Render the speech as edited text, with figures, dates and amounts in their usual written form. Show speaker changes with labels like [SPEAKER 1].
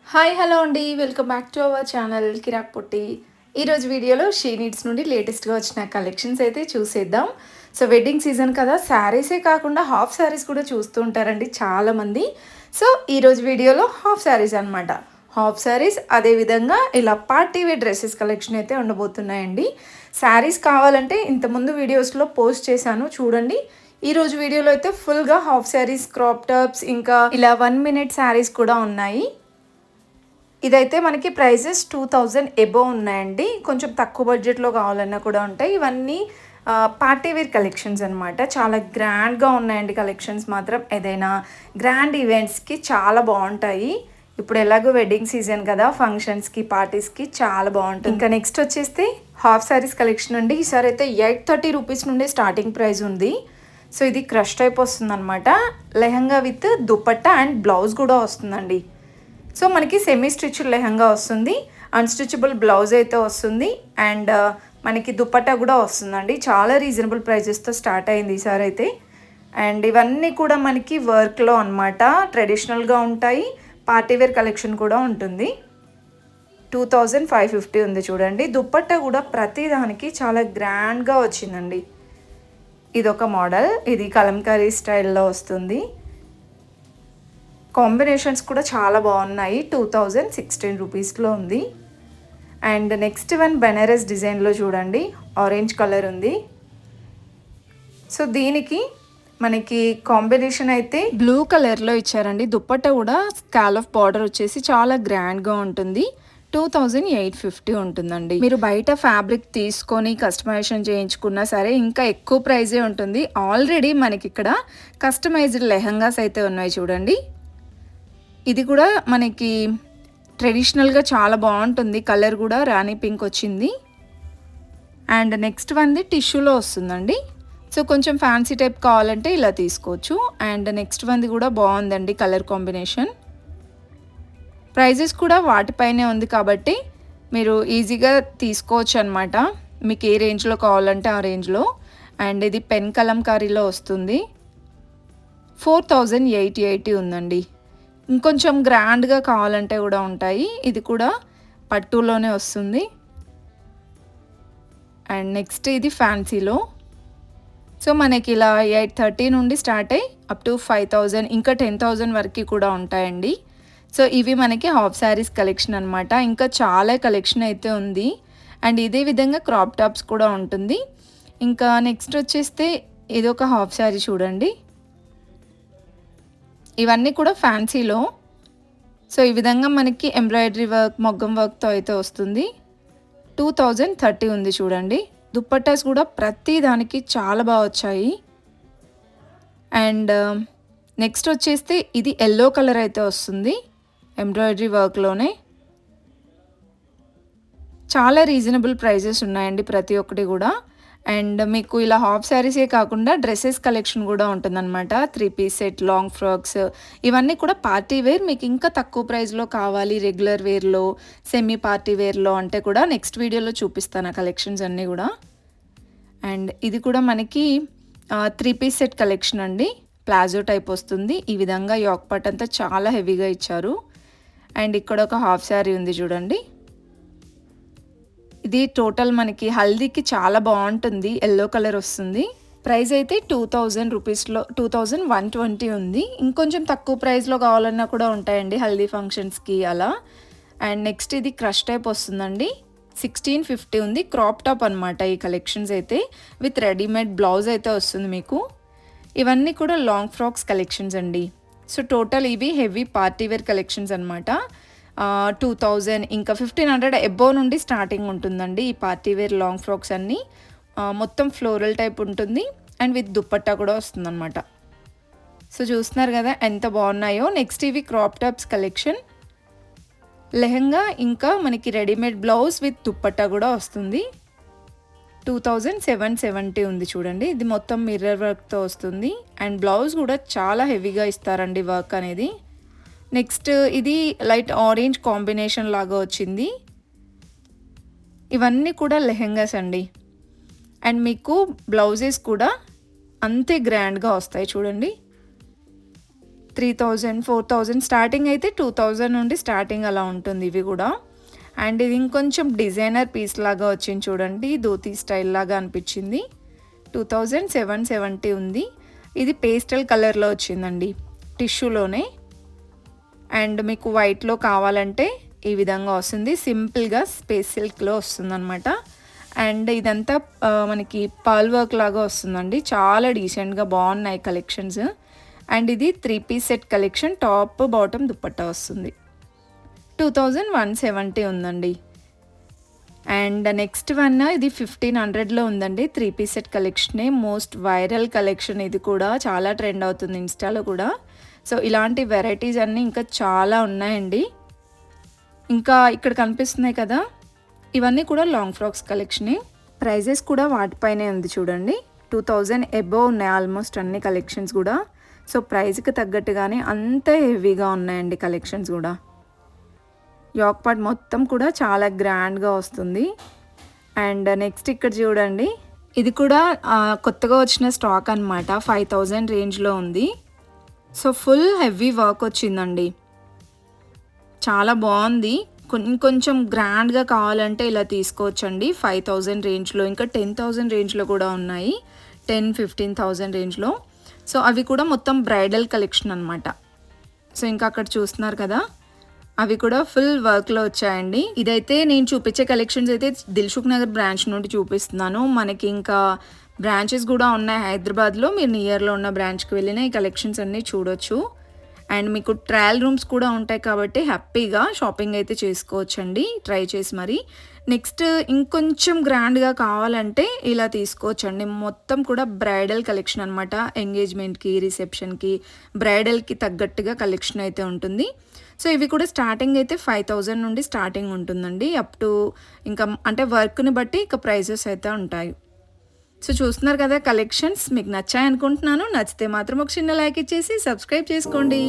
[SPEAKER 1] Hi hello అండి. Welcome back to our channel Kirak Potti. ఈరోజు వీడియోలో షీ నీడ్స్ నుండి లేటెస్ట్‌గా వచ్చిన కలెక్షన్స్ అయితే చూసేద్దాం. సో వెడ్డింగ్ సీజన్ కదా! శారీసే కాకుండా హాఫ్ శారీస్ కూడా చూస్తూ ఉంటారండి చాలామంది. సో ఈరోజు వీడియోలో హాఫ్ శారీస్ అనమాట. హాఫ్ శారీస్ అదేవిధంగా ఇలా పార్టీ వేర్ డ్రెస్సెస్ కలెక్షన్ అయితే ఉండబోతున్నాయండి. శారీస్ కావాలంటే ఇంతకుముందు వీడియోస్‌లో పోస్ట్ చేశాను చూడండి. ఈరోజు వీడియోలో అయితే ఫుల్‌గా హాఫ్ శారీస్, క్రాప్ టాప్స్ ఇంకా ఇలా 1 మినిట్ శారీస్ కూడా ఉన్నాయి. ఇదైతే మనకి ప్రైజెస్ 2000 ఎబోవ్ ఉన్నాయండి. కొంచెం తక్కువ బడ్జెట్‌లో కావాలన్నా కూడా ఉంటాయి. ఇవన్నీ పార్టీ వేర్ కలెక్షన్స్ అనమాట. చాలా గ్రాండ్‌గా ఉన్నాయండి కలెక్షన్స్ మాత్రం. ఏదైనా గ్రాండ్ ఈవెంట్స్‌కి చాలా బాగుంటాయి. ఇప్పుడు ఎలాగో వెడ్డింగ్ సీజన్ కదా! ఫంక్షన్స్‌కి, పార్టీస్‌కి చాలా బాగుంటుంది. ఇంకా నెక్స్ట్ వచ్చేస్తే హాఫ్ శారీస్ కలెక్షన్ అండి. ఈసారి అయితే 830 రూపీస్ నుండి స్టార్టింగ్ ప్రైస్ ఉంది. సో ఇది క్రష్ టైప్ వస్తుందన్నమాట. Lehenga with dupatta and blouse కూడా వస్తుందండి. సో మనకి సెమీ స్టిచ్డ్ లెహంగా వస్తుంది, అన్స్టిచబుల్ బ్లౌజ్ అయితే వస్తుంది అండ్ మనకి దుపట్టా కూడా వస్తుందండి. చాలా రీజనబుల్ ప్రైజెస్తో స్టార్ట్ అయింది ఈసారి అయితే. అండ్ ఇవన్నీ కూడా మనకి వర్క్లో అనమాట, ట్రెడిషనల్గా ఉంటాయి. పార్టీవేర్ కలెక్షన్ కూడా ఉంటుంది. 2550 ఉంది చూడండి. దుపట్టా కూడా ప్రతి దానికి చాలా గ్రాండ్గా వచ్చిందండి. ఇదొక మోడల్, ఇది కలంకారీ స్టైల్లో వస్తుంది. కాంబినేషన్స్ కూడా చాలా బాగున్నాయి. 2016 రూపీస్లో ఉంది. అండ్ నెక్స్ట్ వన్ బెనారస్ డిజైన్లో చూడండి, ఆరెంజ్ కలర్ ఉంది. సో దీనికి మనకి కాంబినేషన్ అయితే బ్లూ కలర్లో ఇచ్చారండి. దుప్పట్టా కూడా స్కాలఫ్ బార్డర్ వచ్చేసి చాలా గ్రాండ్గా ఉంటుంది. 2850 ఉంటుందండి. మీరు బయట ఫ్యాబ్రిక్ తీసుకొని కస్టమైజేషన్ చేయించుకున్నా సరే ఇంకా ఎక్కువ ప్రైజే ఉంటుంది. ఆల్రెడీ మనకి ఇక్కడ కస్టమైజ్డ్ లెహంగాస్ అయితే ఉన్నాయి చూడండి. ఇది కూడా మనకి ట్రెడిషనల్గా చాలా బాగుంటుంది. కలర్ కూడా రాణి పింక్ వచ్చింది. అండ్ నెక్స్ట్ వన్ది టిష్యూలో వస్తుందండి. సో కొంచెం ఫ్యాన్సీ టైప్ కావాలంటే ఇలా తీసుకోవచ్చు. అండ్ నెక్స్ట్ వన్ది కూడా బాగుందండి కలర్ కాంబినేషన్. ప్రైజెస్ కూడా వాటిపైనే ఉంది కాబట్టి మీరు ఈజీగా తీసుకోవచ్చు అనమాట, మీకు ఏ రేంజ్లో కావాలంటే ఆ రేంజ్లో. అండ్ ఇది పెన్ కలంకారీలో వస్తుంది. 4880 ఉందండి. ఇంకొంచెం గ్రాండ్గా కావాలంటే కూడా ఉంటాయి. ఇది కూడా పట్టులోనే వస్తుంది. అండ్ నెక్స్ట్ ఇది ఫ్యాన్సీలో. సో మనకి ఇలా 830 నుండి స్టార్ట్ అయ్యి అప్ టు 5000 ఇంకా 10,000 వరకు కూడా ఉంటాయండి. సో ఇవి మనకి హాఫ్ శారీస్ కలెక్షన్ అనమాట. ఇంకా చాలా కలెక్షన్ అయితే ఉంది. అండ్ ఇదే విధంగా క్రాప్ టాప్స్ కూడా ఉంటుంది. ఇంకా నెక్స్ట్ వచ్చేస్తే ఇదొక హాఫ్ శారీ చూడండి. ఇవన్నీ కూడా ఫ్యాన్సీలో. సో ఈ విధంగా మనకి ఎంబ్రాయిడరీ వర్క్, మొగ్గం వర్క్తో అయితే వస్తుంది. 2030 ఉంది చూడండి. దుప్పట్టాస్ కూడా ప్రతి దానికి చాలా బాగా వచ్చాయి. అండ్ నెక్స్ట్ వచ్చేస్తే ఇది ఎల్లో కలర్ అయితే వస్తుంది ఎంబ్రాయిడరీ వర్క్లోనే. చాలా రీజనబుల్ ప్రైజెస్ ఉన్నాయండి ప్రతి ఒక్కటి కూడా. అండ్ మీకు ఇలా హాఫ్ శారీసే కాకుండా డ్రెస్సెస్ కలెక్షన్ కూడా ఉంటుందన్నమాట. 3 పీస్ సెట్, లాంగ్ ఫ్రాక్స్, ఇవన్నీ కూడా పార్టీ వేర్. మీకు ఇంకా తక్కువ ప్రైస్లో కావాలి రెగ్యులర్ వేర్లో, సెమీ పార్టీ వేర్లో అంటే కూడా నెక్స్ట్ వీడియోలో చూపిస్తాను ఆ కలెక్షన్స్ అన్నీ కూడా. అండ్ ఇది కూడా మనకి 3 పీస్ సెట్ కలెక్షన్ అండి. ప్లాజో టైప్ వస్తుంది. ఈ విధంగా యోక్ పార్ట్ అంతా చాలా హెవీగా ఇచ్చారు. అండ్ ఇక్కడ ఒక హాఫ్ శారీ ఉంది చూడండి. ఇది టోటల్ మనకి హల్దీకి చాలా బాగుంటుంది. ఎల్లో కలర్ వస్తుంది. ప్రైస్ అయితే 2000 రూపీస్లో 2120 ఉంది. ఇంకొంచెం తక్కువ ప్రైస్లో కావాలన్నా కూడా ఉంటాయండి హల్దీ ఫంక్షన్స్కి అలా. అండ్ నెక్స్ట్ ఇది క్రష్ టైప్ వస్తుందండి. 1650 ఉంది. క్రాప్ టాప్ అనమాట ఈ కలెక్షన్స్ అయితే, విత్ రెడీమేడ్ బ్లౌజ్ అయితే వస్తుంది మీకు. ఇవన్నీ కూడా లాంగ్ ఫ్రాక్స్ కలెక్షన్స్ అండి. సో టోటల్ ఇవి హెవీ పార్టీవేర్ కలెక్షన్స్ అనమాట. 2000 ఇంకా 1500 ఎబోవ్ నుండి స్టార్టింగ్ ఉంటుందండి ఈ పార్టీవేర్ లాంగ్ ఫ్రాక్స్ అన్నీ. మొత్తం ఫ్లోరల్ టైప్ ఉంటుంది అండ్ విత్ దుప్పట్టా కూడా వస్తుందన్నమాట. సో చూస్తున్నారు కదా ఎంత బాగున్నాయో. నెక్స్ట్ ఇవి క్రాప్ టాప్స్ కలెక్షన్. లెహంగా ఇంకా మనకి రెడీమేడ్ బ్లౌజ్ విత్ దుప్పట్టా కూడా వస్తుంది. 2770 ఉంది చూడండి. ఇది మొత్తం మిర్రర్ వర్క్తో వస్తుంది. అండ్ బ్లౌజ్ కూడా చాలా హెవీగా ఇస్తారండి వర్క్ అనేది. నెక్స్ట్ ఇది లైట్ ఆరెంజ్ కాంబినేషన్ లాగా వచ్చింది. ఇవన్నీ కూడా లెహెంగాస్ అండి. అండ్ మీకు బ్లౌజెస్ కూడా అంతే గ్రాండ్గా వస్తాయి చూడండి. 3000, 4000 స్టార్టింగ్ అయితే 2000 నుండి స్టార్టింగ్ అలా ఉంటుంది ఇవి కూడా. అండ్ ఇది ఇంకొంచెం డిజైనర్ పీస్ లాగా వచ్చింది చూడండి, ధోతీ స్టైల్ లాగా అనిపించింది. 2770 ఉంది. ఇది పేస్టల్ కలర్లో వచ్చిందండి, టిష్యూలోనే. అండ్ మీకు వైట్లో కావాలంటే ఈ విధంగా వస్తుంది, సింపుల్గా స్పేస్ సిల్క్లో వస్తుందన్నమాట. అండ్ ఇదంతా మనకి పర్ల్ వర్క్ లాగా వస్తుందండి, చాలా డీసెంట్గా బాగున్నాయి కలెక్షన్స్. అండ్ ఇది 3 piece set collection, top bottom dupatta వస్తుంది. 2170 ఉందండి. అండ్ నెక్స్ట్ వన్ ఇది 1500లో ఉందండి, 3 పీస్ సెట్ కలెక్షనే. మోస్ట్ వైరల్ కలెక్షన్ ఇది కూడా, చాలా ట్రెండ్ అవుతుంది ఇన్స్టాలో కూడా. సో ఇలాంటి వెరైటీస్ అన్నీ ఇంకా చాలా ఉన్నాయండి. ఇంకా ఇక్కడ కనిపిస్తున్నాయి కదా, ఇవన్నీ కూడా లాంగ్ ఫ్రాక్స్ కలెక్షనే. ప్రైజెస్ కూడా వాటిపైనే ఉంది చూడండి, 2000 అబోవ్ ఉన్నాయి ఆల్మోస్ట్ అన్ని కలెక్షన్స్ కూడా. సో ప్రైస్కి తగ్గట్టుగానే అంత హెవీగా ఉన్నాయండి కలెక్షన్స్ కూడా. యాక్ పార్ట్ మొత్తం కూడా చాలా గ్రాండ్గా వస్తుంది. అండ్ నెక్స్ట్ ఇక్కడ చూడండి, ఇది కూడా కొత్తగా వచ్చిన స్టాక్ అనమాట, 5000 రేంజ్లో ఉంది. సో ఫుల్ హెవీ వర్క్ వచ్చిందండి, చాలా బాగుంది. కొంచెం గ్రాండ్గా కావాలంటే ఇలా తీసుకోవచ్చండి 5000 రేంజ్లో. ఇంకా 10,000 రేంజ్లో కూడా ఉన్నాయి, 10-15,000 రేంజ్లో. సో అవి కూడా మొత్తం బ్రైడల్ కలెక్షన్ అనమాట. సో ఇంకా అక్కడ చూస్తున్నారు కదా, అవి కూడా ఫుల్ వర్క్లో వచ్చాయండి. ఇదైతే నేను చూపించే కలెక్షన్స్ అయితే దిల్సుఖ్ నగర్ బ్రాంచ్ నుండి చూపిస్తున్నాను. మనకి ఇంకా బ్రాంచెస్ కూడా ఉన్నాయి హైదరాబాద్లో, మీరు నియర్లో ఉన్న బ్రాంచ్కి వెళ్ళిన ఈ కలెక్షన్స్ అన్నీ చూడొచ్చు. అండ్ మీకు ట్రయల్ రూమ్స్ కూడా ఉంటాయి కాబట్టి హ్యాపీగా షాపింగ్ అయితే చేసుకోవచ్చండి, ట్రై చేసి మరి. నెక్స్ట్ ఇంకొంచెం గ్రాండ్గా కావాలంటే ఇలా తీసుకోవచ్చండి. మొత్తం కూడా బ్రైడల్ కలెక్షన్ అనమాట, ఎంగేజ్మెంట్కి, రిసెప్షన్కి, బ్రైడల్కి తగ్గట్టుగా కలెక్షన్ అయితే ఉంటుంది. సో ఇవి కూడా స్టార్టింగ్ అయితే 5000 నుండి స్టార్టింగ్ ఉంటుందండి, అప్ టు ఇంకా అంటే వర్క్ని బట్టి ఇక ప్రైజెస్ అయితే ఉంటాయి. సో చూస్తున్నారు కదా కలెక్షన్స్, మీకు నచ్చాయి అనుకుంటున్నాను. నచ్చితే మాత్రం ఒక చిన్న లైక్ ఇచ్చేసి సబ్స్క్రైబ్ చేసుకోండి.